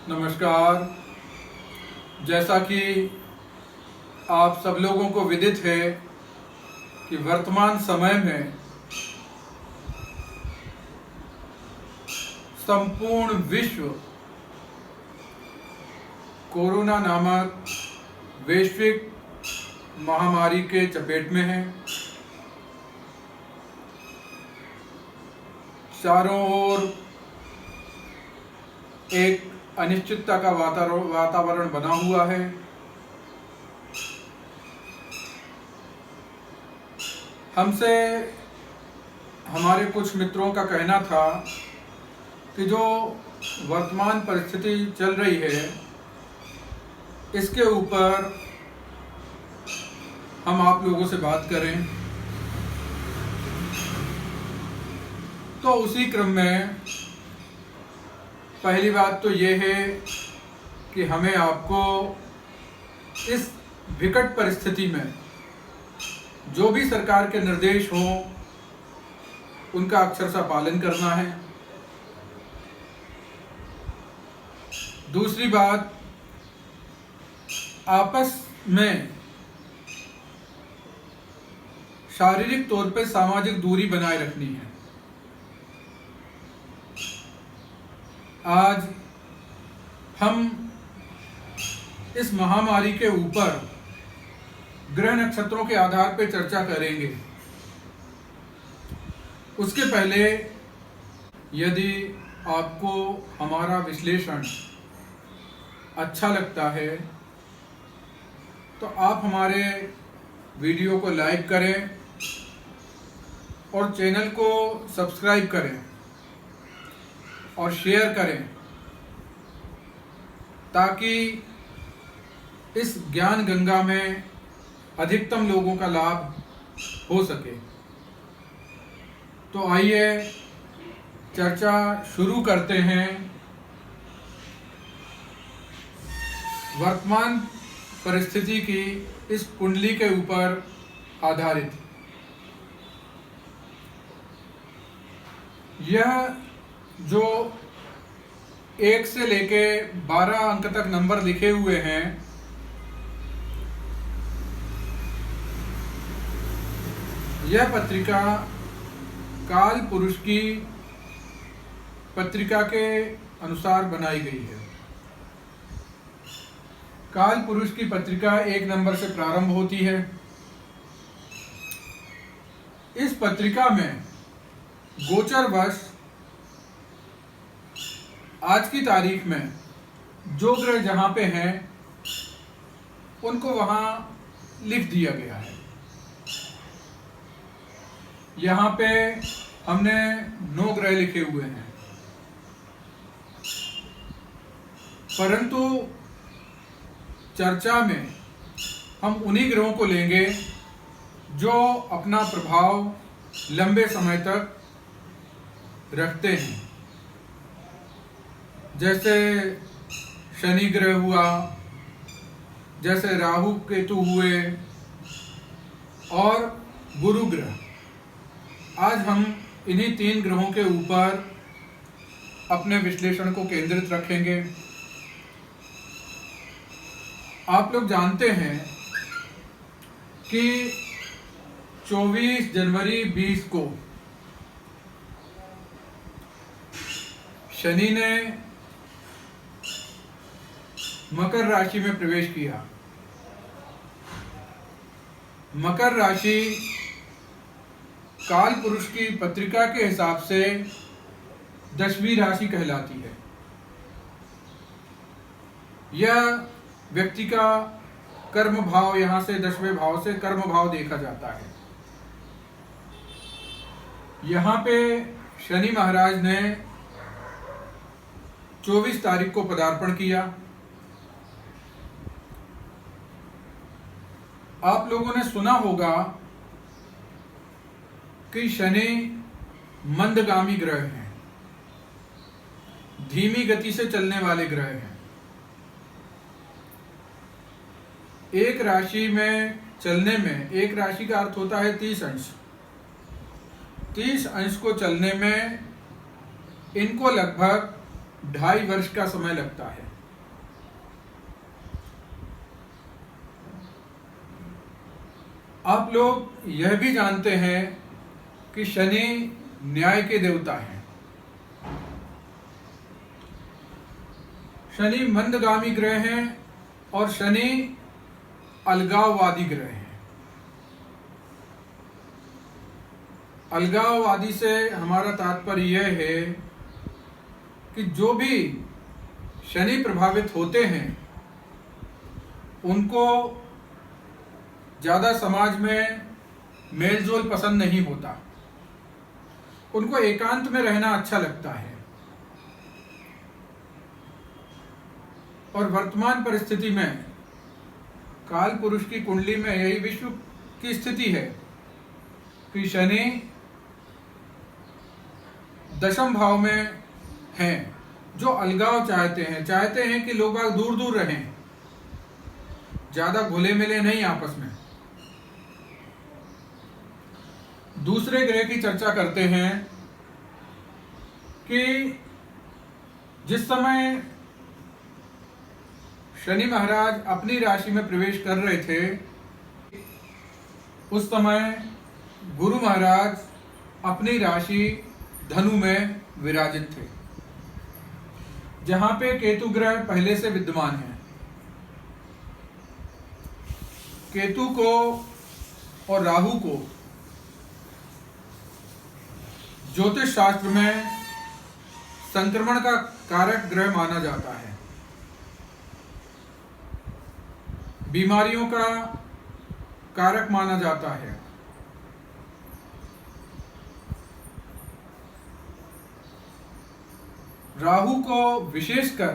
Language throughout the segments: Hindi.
नमस्कार। जैसा कि आप सब लोगों को विदित है कि वर्तमान समय में संपूर्ण विश्व कोरोना नामक वैश्विक महामारी के चपेट में है। चारों ओर एक अनिश्चितता का वातावरण बना हुआ है। हमसे हमारे कुछ मित्रों का कहना था कि जो वर्तमान परिस्थिति चल रही है इसके ऊपर हम आप लोगों से बात करें। तो उसी क्रम में पहली बात तो ये है कि हमें आपको इस विकट परिस्थिति में जो भी सरकार के निर्देश हों उनका अक्षरशः पालन करना है। दूसरी बात, आपस में शारीरिक तौर पे सामाजिक दूरी बनाए रखनी है। आज हम इस महामारी के ऊपर ग्रह नक्षत्रों के आधार पर चर्चा करेंगे। उसके पहले यदि आपको हमारा विश्लेषण अच्छा लगता है तो आप हमारे वीडियो को लाइक करें और चैनल को सब्सक्राइब करें और शेयर करें ताकि इस ज्ञान गंगा में अधिकतम लोगों का लाभ हो सके। तो आइए चर्चा शुरू करते हैं। वर्तमान परिस्थिति की इस कुंडली के ऊपर आधारित यह जो 1 से लेके 12 अंक तक नंबर लिखे हुए हैं, यह पत्रिका काल पुरुष की पत्रिका के अनुसार बनाई गई है। काल पुरुष की पत्रिका 1 नंबर से प्रारंभ होती है। इस पत्रिका में गोचरवश आज की तारीख में जो ग्रह जहां पे हैं उनको वहां लिख दिया गया है। यहाँ पे हमने 9 ग्रह लिखे हुए हैं, परंतु चर्चा में हम उन्हीं ग्रहों को लेंगे जो अपना प्रभाव लंबे समय तक रखते हैं। जैसे शनि ग्रह हुआ, जैसे राहु केतु हुए और गुरु ग्रह। आज हम इन्हीं 3 ग्रहों के ऊपर अपने विश्लेषण को केंद्रित रखेंगे। आप लोग जानते हैं कि 24 जनवरी 20 को शनि ने मकर राशि में प्रवेश किया। मकर राशि काल पुरुष की पत्रिका के हिसाब से 10वीं राशि कहलाती है। यह व्यक्ति का कर्म भाव, यहां से 10वें भाव से कर्म भाव देखा जाता है। यहां पे शनि महाराज ने 24 तारीख को पदार्पण किया। आप लोगों ने सुना होगा कि शनि मंदगामी ग्रह हैं, धीमी गति से चलने वाले ग्रह हैं। एक राशि में चलने में, एक राशि का अर्थ होता है 30 अंश। 30 अंश को चलने में इनको लगभग 2.5 वर्ष का समय लगता है। आप लोग यह भी जानते हैं कि शनि न्याय के देवता हैं। शनि मंदगामी ग्रह हैं और शनि अलगाववादी ग्रह हैं। अलगाववादी से हमारा तात्पर्य यह है कि जो भी शनि प्रभावित होते हैं उनको ज़्यादा समाज में मेलजोल पसंद नहीं होता, उनको एकांत में रहना अच्छा लगता है। और वर्तमान परिस्थिति में काल पुरुष की कुंडली में यही विश्व की स्थिति है कि शनि दशम भाव में हैं, जो अलगाव चाहते हैं कि लोग दूर दूर रहें, ज्यादा घुले मिले नहीं आपस में। दूसरे ग्रह की चर्चा करते हैं कि जिस समय शनि महाराज अपनी राशि में प्रवेश कर रहे थे उस समय गुरु महाराज अपनी राशि धनु में विराजित थे, जहां पे केतु ग्रह पहले से विद्यमान है। केतु को और राहु को ज्योतिष शास्त्र में संक्रमण का कारक ग्रह माना जाता है, बीमारियों का कारक माना जाता है। राहु को विशेषकर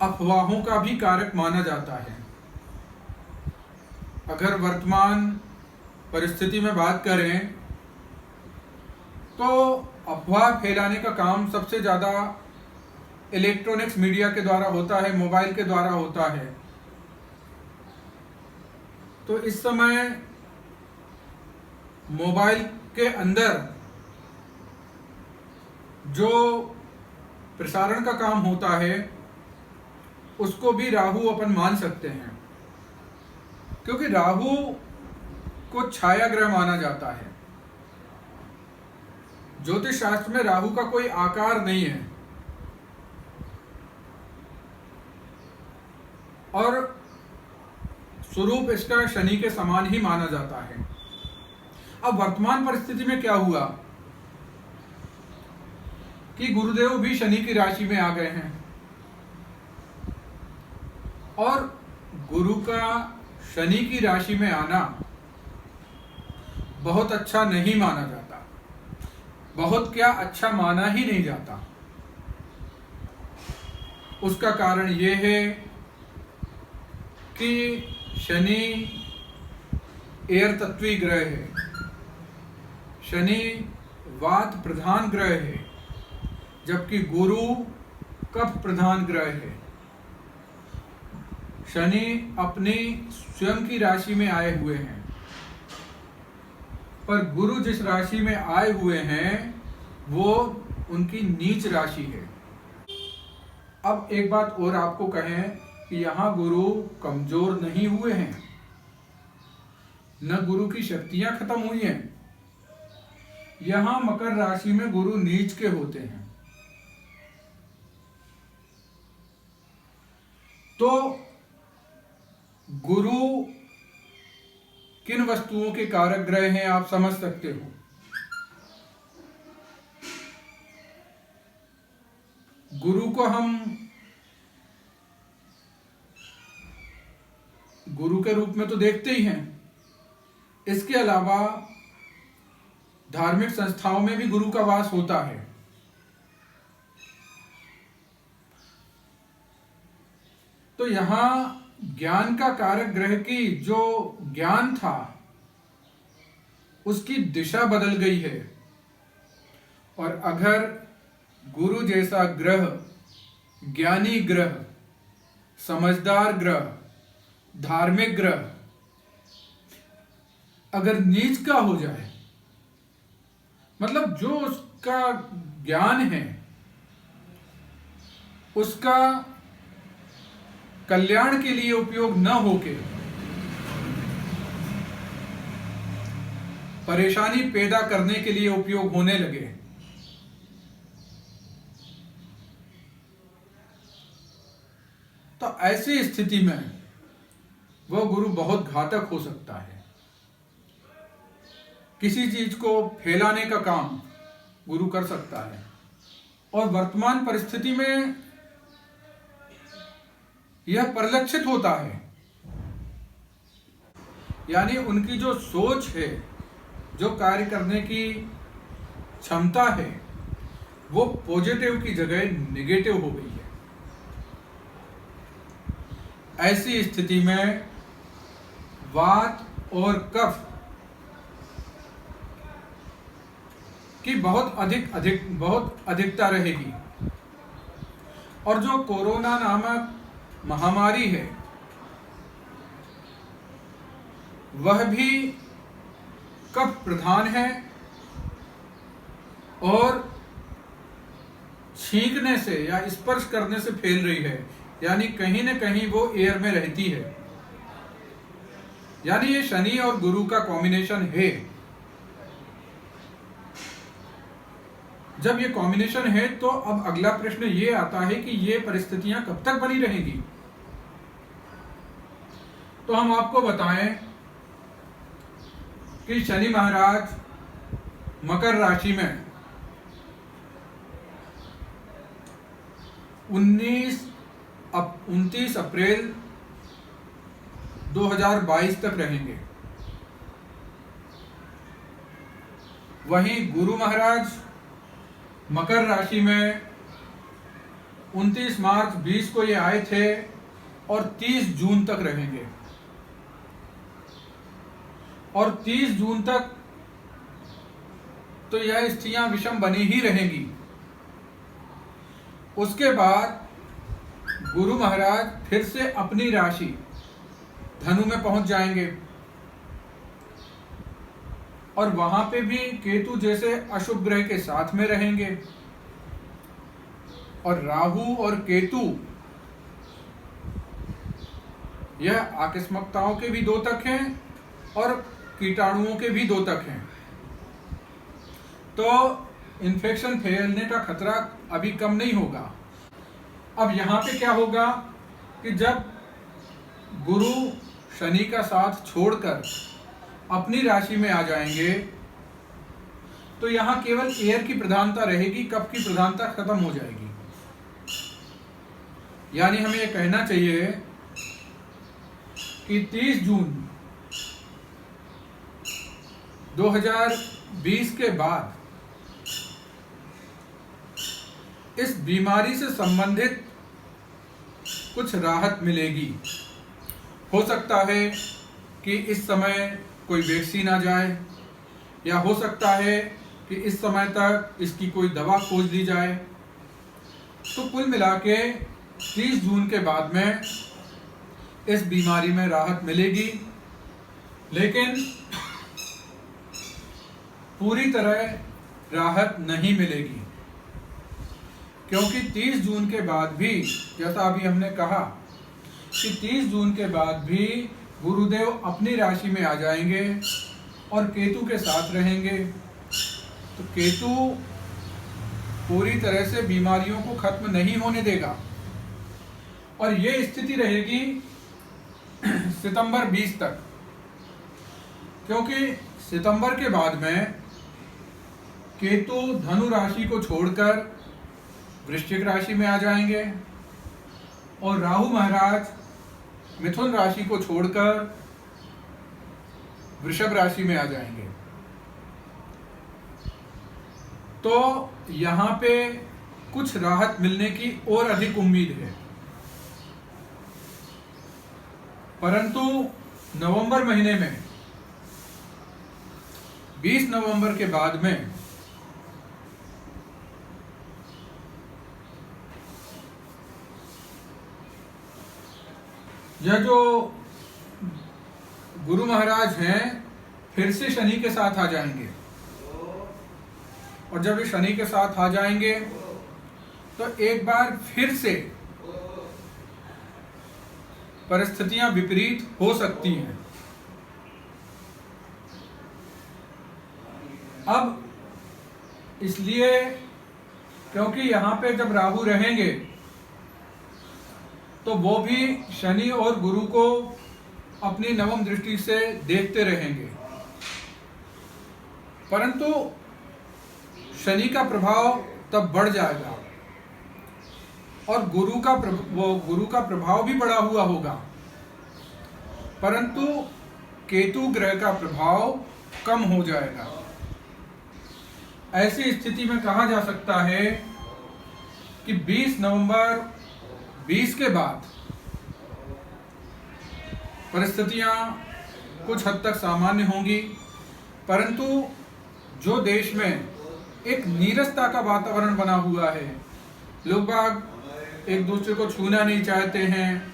अफवाहों का भी कारक माना जाता है। अगर वर्तमान परिस्थिति में बात करें तो अफवाह फैलाने का काम सबसे ज़्यादा इलेक्ट्रॉनिक्स मीडिया के द्वारा होता है, मोबाइल के द्वारा होता है। तो इस समय मोबाइल के अंदर जो प्रसारण का काम होता है उसको भी राहु अपन मान सकते हैं, क्योंकि राहु को छाया ग्रह माना जाता है। ज्योतिष शास्त्र में राहु का कोई आकार नहीं है और स्वरूप इसका शनि के समान ही माना जाता है। अब वर्तमान परिस्थिति में क्या हुआ कि गुरुदेव भी शनि की राशि में आ गए हैं और गुरु का शनि की राशि में आना बहुत अच्छा नहीं माना जाता, बहुत क्या अच्छा माना ही नहीं जाता। उसका कारण ये है कि शनि एयर तत्वी ग्रह है, शनि वात प्रधान ग्रह है, जबकि गुरु कफ प्रधान ग्रह है। शनि अपनी स्वयं की राशि में आए हुए हैं, पर गुरु जिस राशि में आए हुए हैं वो उनकी नीच राशि है। अब एक बात और आपको कहें कि यहाँ गुरु कमजोर नहीं हुए हैं, न गुरु की शक्तियां खत्म हुई हैं। यहाँ मकर राशि में गुरु नीच के होते हैं। तो गुरु किन वस्तुओं के कारक ग्रह हैं आप समझ सकते हो। गुरु को हम गुरु के रूप में तो देखते ही हैं, इसके अलावा धार्मिक संस्थाओं में भी गुरु का वास होता है। तो यहां ज्ञान का कारक ग्रह की जो ज्ञान था उसकी दिशा बदल गई है। और अगर गुरु जैसा ग्रह, ज्ञानी ग्रह, समझदार ग्रह, धार्मिक ग्रह अगर नीच का हो जाए, मतलब जो उसका ज्ञान है उसका कल्याण के लिए उपयोग न होके परेशानी पैदा करने के लिए उपयोग होने लगे। तो ऐसी स्थिति में वह गुरु बहुत घातक हो सकता है। किसी चीज को फैलाने का काम गुरु कर सकता है, और वर्तमान परिस्थिति में यह परिलक्षित होता है। यानी उनकी जो सोच है, जो कार्य करने की क्षमता है, वो पॉजिटिव की जगह नेगेटिव हो गई है। ऐसी स्थिति में वात और कफ की बहुत अधिकता रहेगी, और जो कोरोना नामक महामारी है वह भी कफ प्रधान है, और छींकने से या स्पर्श करने से फैल रही है। यानी कहीं न कहीं वो एयर में रहती है। यानी ये शनि और गुरु का कॉम्बिनेशन है। जब ये कॉम्बिनेशन है तो अब अगला प्रश्न ये आता है कि ये परिस्थितियां कब तक बनी रहेंगी। तो हम आपको बताएं कि शनि महाराज मकर राशि में 29 अप्रैल 2022 तक रहेंगे। वहीं गुरु महाराज मकर राशि में 29 मार्च 20 को ये आए थे और 30 जून तक रहेंगे, और 30 जून तक तो यह स्थितियां विषम बनी ही रहेंगी। उसके बाद गुरु महाराज फिर से अपनी राशि धनु में पहुंच जाएंगे, और वहां पे भी केतु जैसे अशुभ ग्रह के साथ में रहेंगे। और राहु और केतु यह आकस्मिकताओं के भी द्योतक हैं और कीटाणुओं के भी द्योतक हैं। तो इन्फेक्शन फैलने का खतरा अभी कम नहीं होगा। अब यहाँ पे क्या होगा कि जब गुरु शनि का साथ छोड़कर अपनी राशि में आ जाएंगे तो यहाँ केवल एयर की प्रधानता रहेगी, कफ की प्रधानता खत्म हो जाएगी। यानी हमें यह कहना चाहिए कि 30 जून 2020 के बाद इस बीमारी से संबंधित कुछ राहत मिलेगी। हो सकता है कि इस समय कोई वैक्सीन आ जाए, या हो सकता है कि इस समय तक इसकी कोई दवा खोज ली जाए। तो कुल मिला के 30 जून के बाद में इस बीमारी में राहत मिलेगी, लेकिन पूरी तरह राहत नहीं मिलेगी, क्योंकि 30 जून के बाद भी, जैसा अभी हमने कहा कि 30 जून के बाद भी गुरुदेव अपनी राशि में आ जाएंगे और केतु के साथ रहेंगे। तो केतु पूरी तरह से बीमारियों को खत्म नहीं होने देगा, और ये स्थिति रहेगी सितंबर 20 तक, क्योंकि सितंबर के बाद में केतु धनु राशि को छोड़कर वृश्चिक राशि में आ जाएंगे, और राहु महाराज मिथुन राशि को छोड़कर वृषभ राशि में आ जाएंगे। तो यहाँ पे कुछ राहत मिलने की और अधिक उम्मीद है, परंतु नवंबर महीने में 20 नवंबर के बाद में यह जो गुरु महाराज हैं फिर से शनि के साथ आ जाएंगे, और जब ये शनि के साथ आ जाएंगे तो एक बार फिर से परिस्थितियां विपरीत हो सकती हैं। अब इसलिए क्योंकि यहाँ पे जब राहु रहेंगे तो वो भी शनि और गुरु को अपनी नवम दृष्टि से देखते रहेंगे, परंतु शनि का प्रभाव तब बढ़ जाएगा और गुरु का प्रभाव भी बढ़ा हुआ होगा, परंतु केतु ग्रह का प्रभाव कम हो जाएगा। ऐसी स्थिति में कहा जा सकता है कि 20 नवंबर 20 के बाद परिस्थितियां कुछ हद तक सामान्य होंगी, परंतु जो देश में एक नीरसता का वातावरण बना हुआ है, लोग बाग एक दूसरे को छूना नहीं चाहते हैं,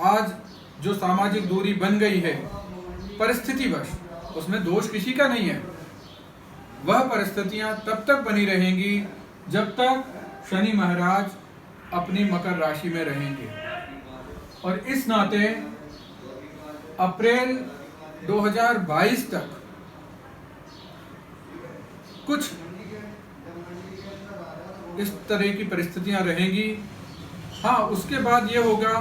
आज जो सामाजिक दूरी बन गई है परिस्थितिवश, उसमें दोष किसी का नहीं है, वह परिस्थितियां तब तक बनी रहेंगी जब तक शनि महाराज अपनी मकर राशि में रहेंगे। और इस नाते अप्रैल 2022 तक कुछ इस तरह की परिस्थितियां रहेंगी। हाँ, उसके बाद ये होगा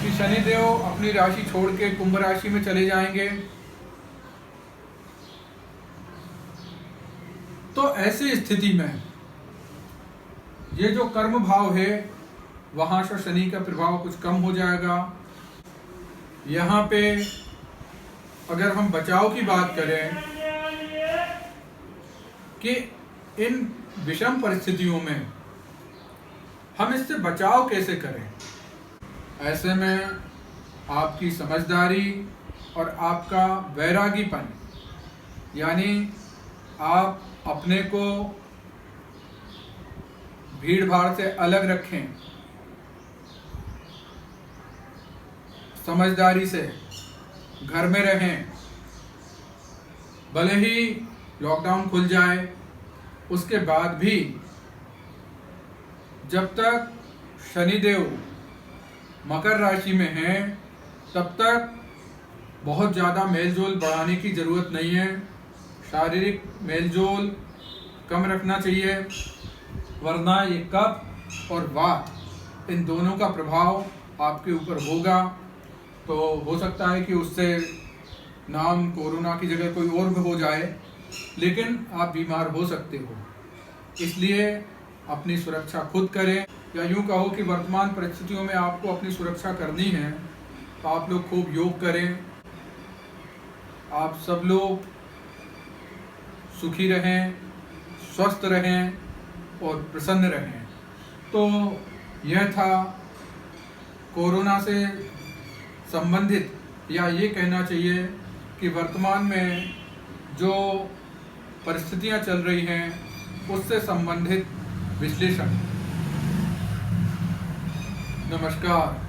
कि शनिदेव अपनी राशि छोड़ के कुंभ राशि में चले जाएंगे। तो ऐसी स्थिति में ये जो कर्म भाव है वहां से शनि का प्रभाव कुछ कम हो जाएगा। यहाँ पे अगर हम बचाव की बात करें कि इन विषम परिस्थितियों में हम इससे बचाव कैसे करें, ऐसे में आपकी समझदारी और आपका वैरागीपन, यानी आप अपने को भीड़ भाड़ से अलग रखें, समझदारी से घर में रहें, भले ही लॉकडाउन खुल जाए उसके बाद भी जब तक शनिदेव मकर राशि में हैं तब तक बहुत ज़्यादा मेलजोल बढ़ाने की ज़रूरत नहीं है। शारीरिक मेलजोल कम रखना चाहिए, वरना ये कफ और वात इन दोनों का प्रभाव आपके ऊपर होगा। तो हो सकता है कि उससे नाम कोरोना की जगह कोई और भी हो जाए, लेकिन आप बीमार हो सकते हो। इसलिए अपनी सुरक्षा खुद करें, या यूँ कहो कि वर्तमान परिस्थितियों में आपको अपनी सुरक्षा करनी है तो आप लोग खूब योग करें। आप सब लोग सुखी रहें, स्वस्थ रहें और प्रसन्न रहें। तो यह था कोरोना से संबंधित, या ये कहना चाहिए कि वर्तमान में जो परिस्थितियां चल रही हैं उससे संबंधित विश्लेषण। नमस्कार।